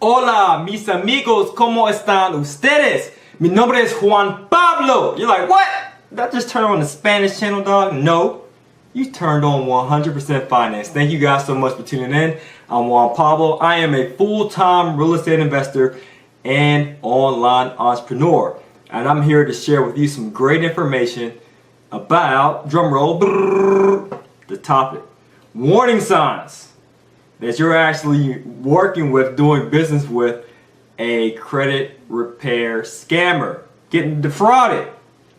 Hola, mis amigos, ¿cómo están ustedes? Mi nombre es Juan Pablo. You're like, what? Did I just turn on the Spanish channel, dog? No. You turned on 100% Finance. Thank you guys so much for tuning in. I'm Juan Pablo. I am a full-time real estate investor and online entrepreneur. And I'm here to share with you some great information about, drumroll, the topic. Warning signs that you're actually working with, doing business with a credit repair scammer, getting defrauded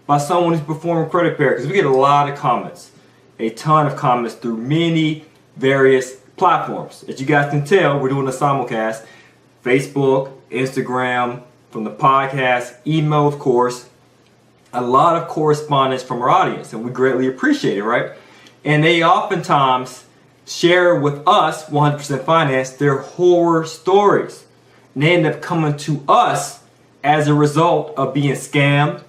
by someone who's performing credit repair. Because we get a lot of comments, a ton of comments through many various platforms. As you guys can tell, we're doing a simulcast, Facebook, Instagram, from the podcast, email, of course, a lot of correspondence from our audience, and we greatly appreciate it, right? And they oftentimes share with us, 100% Finance, their horror stories. And they end up coming to us as a result of being scammed,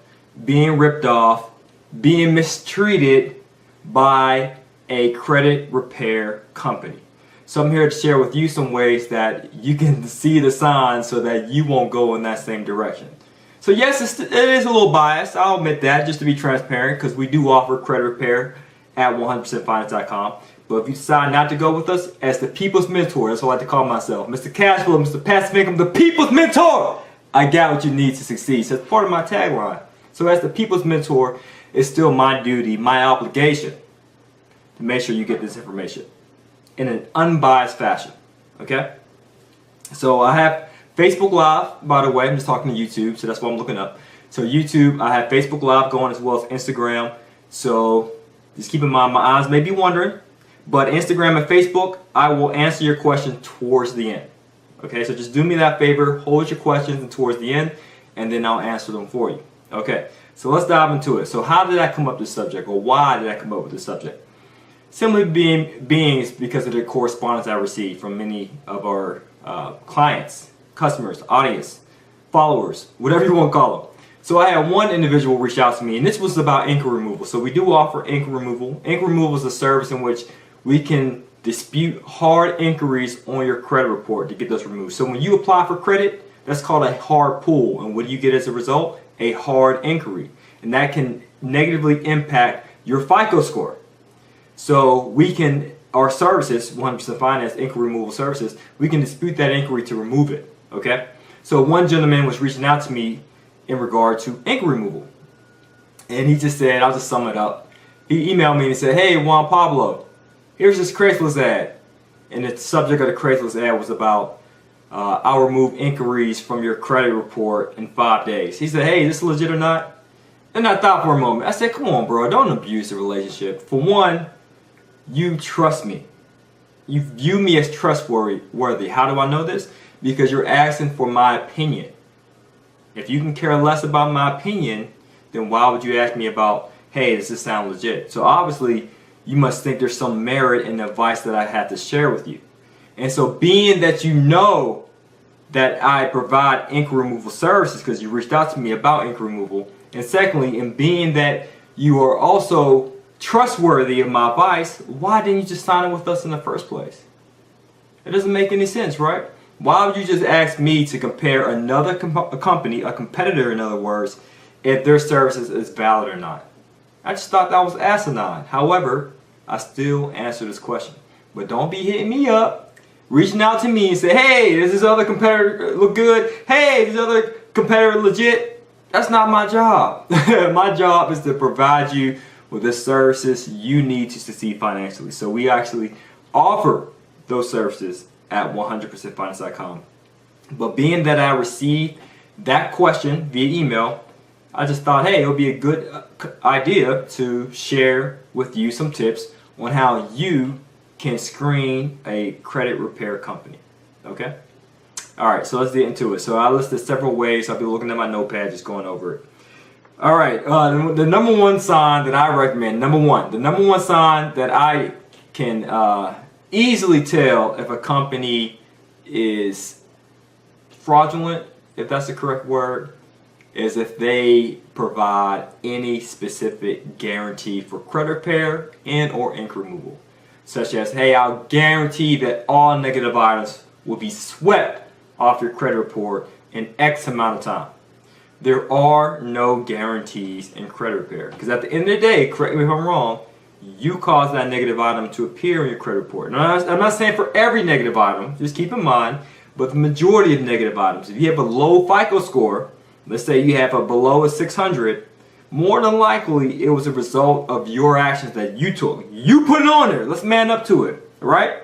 being ripped off, being mistreated by a credit repair company. So I'm here to share with you some ways that you can see the signs so that you won't go in that same direction. So yes, it is a little biased, I'll admit that, just to be transparent, because we do offer credit repair at 100percentfinance.com. But if you decide not to go with us, as the people's mentor, that's what I like to call myself, Mr. Cashflow, Mr. Passive Income, the people's mentor, I got what you need to succeed. So it's part of my tagline. So as the people's mentor, it's still my duty, my obligation, to make sure you get this information in an unbiased fashion, okay? So I have Facebook Live, by the way, I'm just talking to YouTube, so that's what I'm looking up. So YouTube, I have Facebook Live going as well as Instagram. So just keep in mind, my eyes may be wandering, but Instagram and Facebook, I will answer your question towards the end. Okay, so just do me that favor, hold your questions and towards the end, and then I'll answer them for you. Okay, so let's dive into it. So how did I come up with this subject, or why did I come up with this subject? Simply being because of the correspondence I received from many of our clients, customers, audience, followers, whatever you want to call them. So I had one individual reach out to me, and this was about inquiry removal. So we do offer inquiry removal. Inquiry removal is a service in which we can dispute hard inquiries on your credit report to get those removed. So when you apply for credit, that's called a hard pull. And what do you get as a result? A hard inquiry. And that can negatively impact your FICO score. So we can, our services, 100% Finance inquiry removal services, we can dispute that inquiry to remove it. Okay? So one gentleman was reaching out to me in regard to inquiry removal. And he just said, I'll just sum it up. He emailed me and said, hey, Juan Pablo, here's this Craigslist ad. And the subject of the Craigslist ad was about, I'll remove inquiries from your credit report in 5 days. He said, hey, is this legit or not? And I thought for a moment. I said, come on, bro, don't abuse the relationship. For one, you trust me. You view me as trustworthy. How do I know this? Because you're asking for my opinion. If you can care less about my opinion, then why would you ask me about, hey, does this sound legit? So obviously, you must think there's some merit in the advice that I had to share with you. And so being that you know that I provide inquiry removal services because you reached out to me about inquiry removal, and secondly, in being that you are also trustworthy of my advice, why didn't you just sign up with us in the first place? It doesn't make any sense, right? Why would you just ask me to compare another company, a competitor in other words, if their services is valid or not? I just thought that was asinine. However, I still answer this question. But don't be hitting me up, reaching out to me and say, hey, does this other competitor look good? Hey, this other competitor legit? That's not my job. My job is to provide you with the services you need to succeed financially. So we actually offer those services at 100percentfinance.com. But being that I received that question via email, I just thought, hey, it would be a good idea to share with you some tips on how you can screen a credit repair company. Okay? Alright, so let's get into it. So I listed several ways. I'll be looking at my notepad, just going over it. Alright, the number one sign that I recommend, the number one sign that I can easily tell if a company is fraudulent, if that's the correct word, is if they provide any specific guarantee for credit repair and or ink removal. Such as, hey, I'll guarantee that all negative items will be swept off your credit report in X amount of time. There are no guarantees in credit repair, because at the end of the day, correct me if I'm wrong, you cause that negative item to appear in your credit report. Now, I'm not saying for every negative item, just keep in mind, but the majority of negative items, if you have a low FICO score, let's say you have a below a 600, more than likely it was a result of your actions that you took. You put it on there. Let's man up to it, right?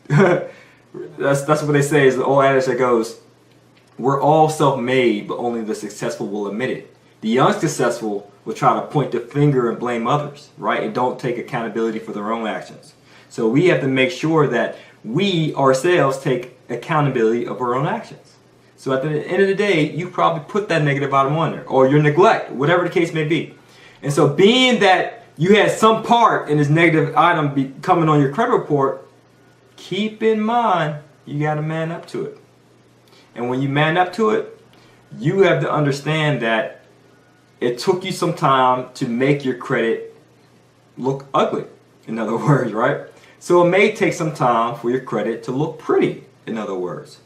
That's what they say is the old adage that goes, we're all self-made, but only the successful will admit it. The unsuccessful will try to point the finger and blame others, right? And don't take accountability for their own actions. So we have to make sure that we ourselves take accountability of our own actions. So at the end of the day, you probably put that negative item on there, or your neglect, whatever the case may be. And so being that you had some part in this negative item coming on your credit report, keep in mind, you got to man up to it. And when you man up to it, you have to understand that it took you some time to make your credit look ugly, in other words, right? So it may take some time for your credit to look pretty, in other words.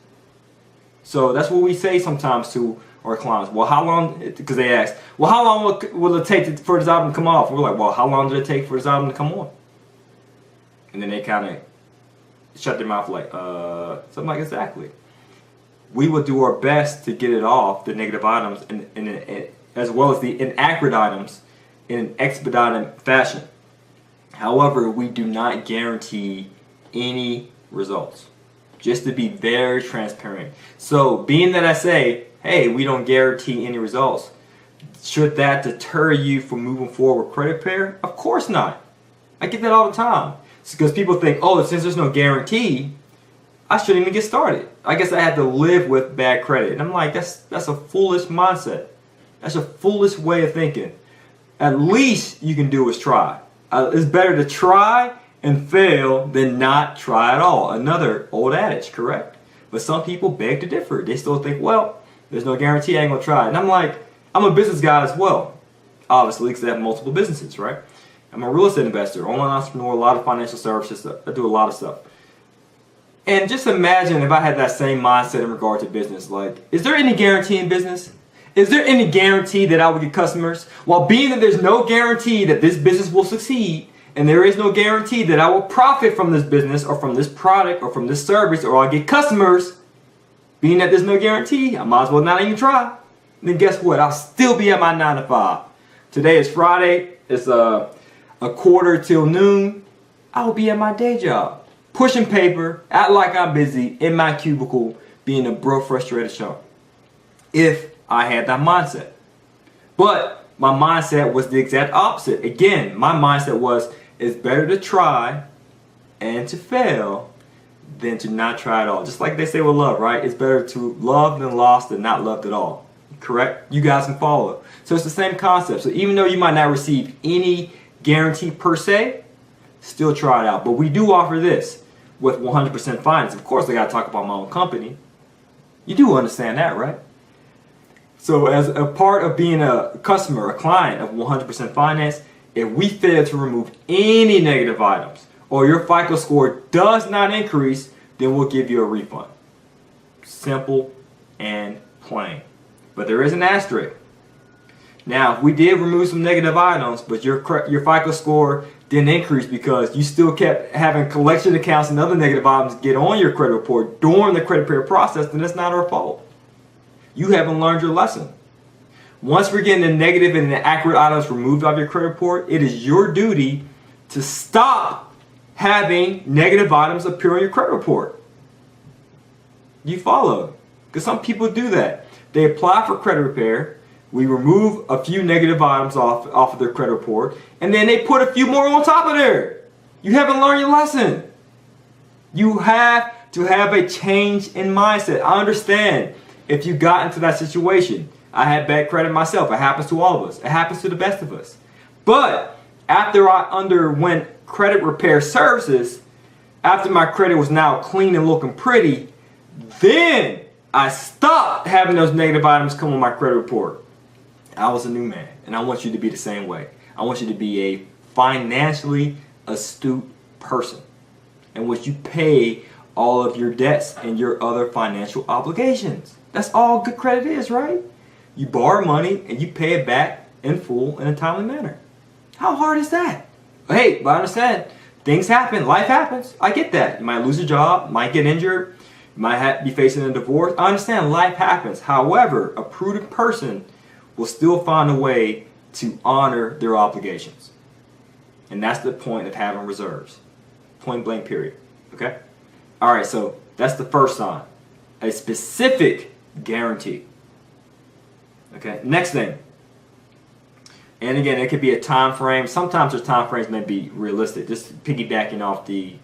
So that's what we say sometimes to our clients. Well, how long, because they ask, well, how long will it take for this album to come off? We're like, well, how long did it take for this album to come on? And then they kind of shut their mouth like, something like exactly. We will do our best to get it off, the negative items, as well as the inaccurate items, in an expedited fashion. However, we do not guarantee any results. Just to be very transparent. So, being that I say, hey, we don't guarantee any results, should that deter you from moving forward with credit repair? Of course not. I get that all the time. It's because people think, oh, since there's no guarantee, I shouldn't even get started. I guess I had to live with bad credit. And I'm like, that's a foolish mindset. That's a foolish way of thinking. At least you can do is try. It's better to try and fail than not try at all. Another old adage, correct? But some people beg to differ. They still think, well, there's no guarantee, I ain't gonna try. And I'm like, I'm a business guy as well, obviously, because I have multiple businesses, right? I'm a real estate investor, online entrepreneur, a lot of financial services stuff. I do a lot of stuff. And just imagine if I had that same mindset in regard to business. Like, is there any guarantee in business? Is there any guarantee that I will get customers? Well, being that there's no guarantee that this business will succeed, and there is no guarantee that I will profit from this business or from this product or from this service or I'll get customers, being that there's no guarantee, I might as well not even try. And then guess what? I'll still be at my 9 to 5. Today is Friday. It's a quarter till noon. I will be at my day job, pushing paper, act like I'm busy in my cubicle, being a broke, frustrated chump. If I had that mindset. But my mindset was the exact opposite. Again, my mindset was, it's better to try and to fail than to not try at all. Just like they say with love, right? It's better to love than lost than not loved at all. Correct? You guys can follow. So it's the same concept. So even though you might not receive any guarantee per se, still try it out. But we do offer this with 100% finance. Of course, I got to talk about my own company. You do understand that, right? So as a part of being a customer, a client of 100% finance, if we fail to remove any negative items or your FICO score does not increase, then we'll give you a refund. Simple and plain. But there is an asterisk. Now, if we did remove some negative items, but your FICO score didn't increase because you still kept having collection accounts and other negative items get on your credit report during the credit repair process, then that's not our fault. You haven't learned your lesson. Once we're getting the negative and the accurate items removed off your credit report, it is your duty to stop having negative items appear on your credit report. You follow? Because some people do that. They apply for credit repair, we remove a few negative items off of their credit report, and then they put a few more on top of there. You haven't learned your lesson. You have to have a change in mindset. I understand if you got into that situation. I had bad credit myself. It happens to all of us. It happens to the best of us. But after I underwent credit repair services, after my credit was now clean and looking pretty, then I stopped having those negative items come on my credit report. I was a new man, and I want you to be the same way. I want you to be a financially astute person in which you pay all of your debts and your other financial obligations. That's all good credit is, right? You borrow money and you pay it back in full in a timely manner. How hard is that? Hey, but I understand. Things happen. Life happens. I get that. You might lose a job, might get injured, you might be facing a divorce. I understand life happens. However, a prudent person will still find a way to honor their obligations. And that's the point of having reserves. Point blank period. Okay? Alright, so that's the first sign. A specific guarantee. Okay, next thing. And again, it could be a time frame. Sometimes those time frames may be realistic. Just piggybacking off the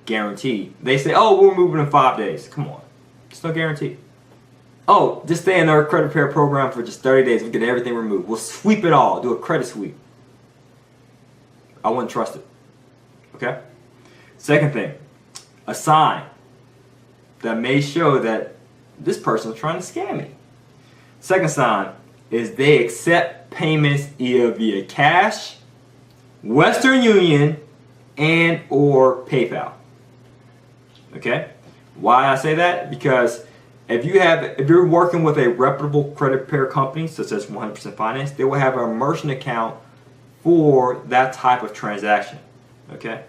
guarantee. They say, oh, we're moving in 5 days. Come on. There's no guarantee. Oh, just stay in our credit repair program for just 30 days. We'll get everything removed. We'll sweep it all. Do a credit sweep. I wouldn't trust it. Okay? Second thing. A sign that may show that this person is trying to scam me. Second sign is they accept payments either via cash, Western Union, and or PayPal. Okay? Why I say that? Because if you're working with a reputable credit repair company such as 100% Finance, they will have a merchant account for that type of transaction. Okay?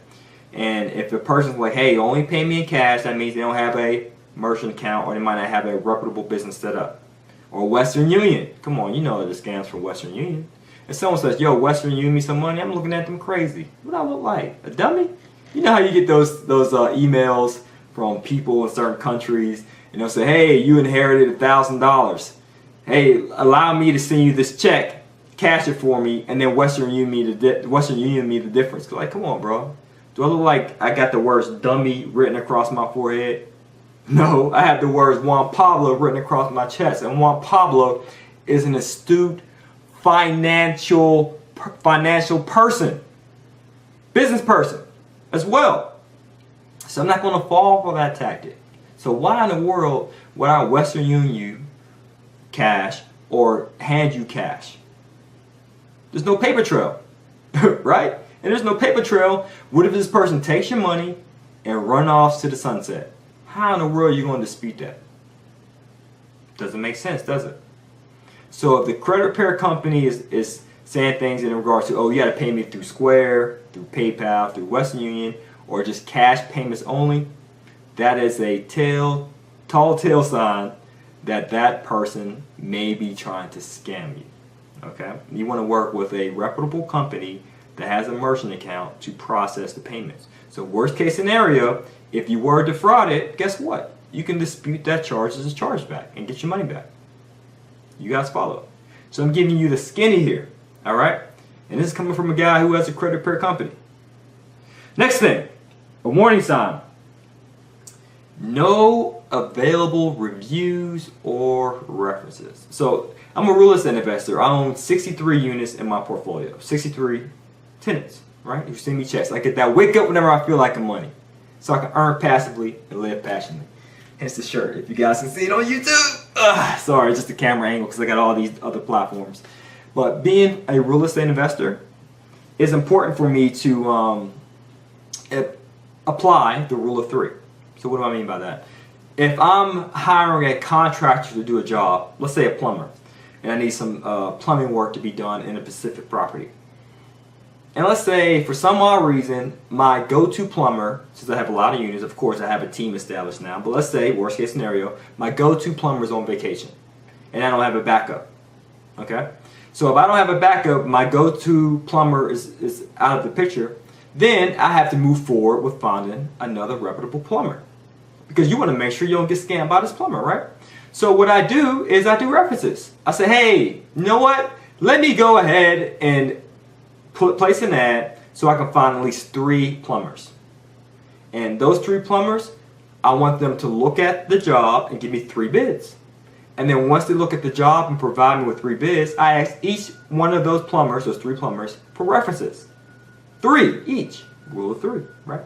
And if the person's like, hey, only pay me in cash, that means they don't have a merchant account or they might not have a reputable business set up. Or Western Union. Come on, you know the scams from Western Union. If someone says, yo, Western Union me some money, I'm looking at them crazy. What do I look like? A dummy? You know how you get those emails from people in certain countries and they'll say, hey, you inherited $1,000. Hey, allow me to send you this check, cash it for me, and then Western Union me the difference. Like, come on, bro. Do I look like I got the words dummy written across my forehead? No, I have the words Juan Pablo written across my chest. And Juan Pablo is an astute financial person. Business person as well. So I'm not going to fall for that tactic. So why in the world would I Western Union you cash or hand you cash? There's no paper trail, right? And there's no paper trail. What if this person takes your money and run off to the sunset? How in the world are you going to dispute that? Doesn't make sense, does it? So if the credit repair company is saying things in regards to, oh, you got to pay me through Square, through PayPal, through Western Union, or just cash payments only, that is a tall tale sign that that person may be trying to scam you. Okay? You want to work with a reputable company that has a merchant account to process the payments. So worst case scenario, if you were defrauded, guess what? You can dispute that charge as a chargeback and get your money back. You guys follow. So I'm giving you the skinny here. Alright? And this is coming from a guy who has a credit repair company. Next thing, a warning sign. No available reviews or references. So I'm a real estate investor. I own 63 units in my portfolio. 63 tenants, right? Who send me checks. I get that wake up whenever I feel like I'm money. So I can earn passively and live passionately. Hence the shirt. If you guys can see it on YouTube. Sorry, just the camera angle because I got all these other platforms. But being a real estate investor is important for me to apply the rule of three. So what do I mean by that? If I'm hiring a contractor to do a job, let's say a plumber, and I need some plumbing work to be done in a specific property. And let's say for some odd reason, my go-to plumber, since I have a lot of units, of course I have a team established now, but let's say, worst case scenario, my go-to plumber is on vacation, and I don't have a backup, okay? So if I don't have a backup, my go-to plumber is out of the picture, then I have to move forward with finding another reputable plumber. Because you want to make sure you don't get scammed by this plumber, right? So what I do is I do references. I say, hey, you know what? Let me go ahead and place an ad so I can find at least 3 plumbers. And those 3 plumbers, I want them to look at the job and give me 3 bids. And then once they look at the job and provide me with 3 bids, I ask each one of those plumbers, those 3 plumbers, for references. 3 each. Rule of 3, right?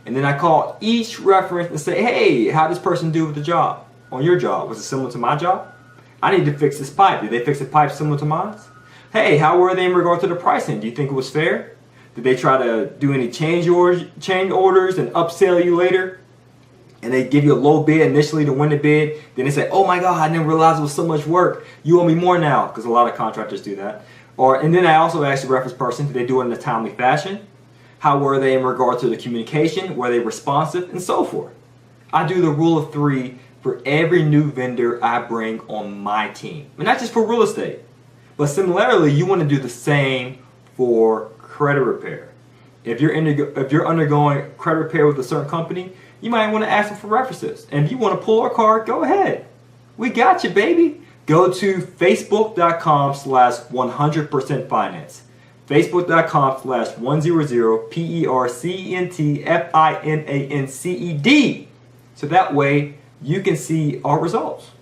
And then I call each reference and say, hey, how did this person do with the job? On your job, was it similar to my job? I need to fix this pipe. Did they fix a pipe similar to mine? Hey, how were they in regard to the pricing? Do you think it was fair? Did they try to do any change orders and upsell you later? and they give you a low bid initially to win the bid, then they say, oh my God, I didn't realize it was so much work. You owe me more now, because a lot of contractors do that. And then I also ask the reference person, did they do it in a timely fashion? How were they in regard to the communication? Were they responsive? And so forth. I do the rule of 3 for every new vendor I bring on my team. And not just for real estate. But similarly, you want to do the same for credit repair. If you're undergoing credit repair with a certain company, you might want to ask them for references. And if you want to pull our card, go ahead. We got you, baby. Go to facebook.com/100%finance. Facebook.com/100%PERCENTFINANCED. So that way you can see our results.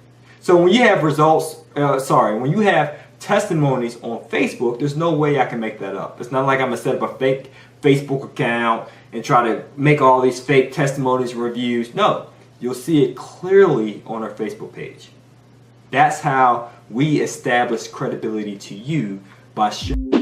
So when you have when you have testimonies on Facebook, there's no way I can make that up. It's not like I'm gonna set up a fake Facebook account and try to make all these fake testimonies and reviews. No, you'll see it clearly on our Facebook page. That's how we establish credibility to you by showing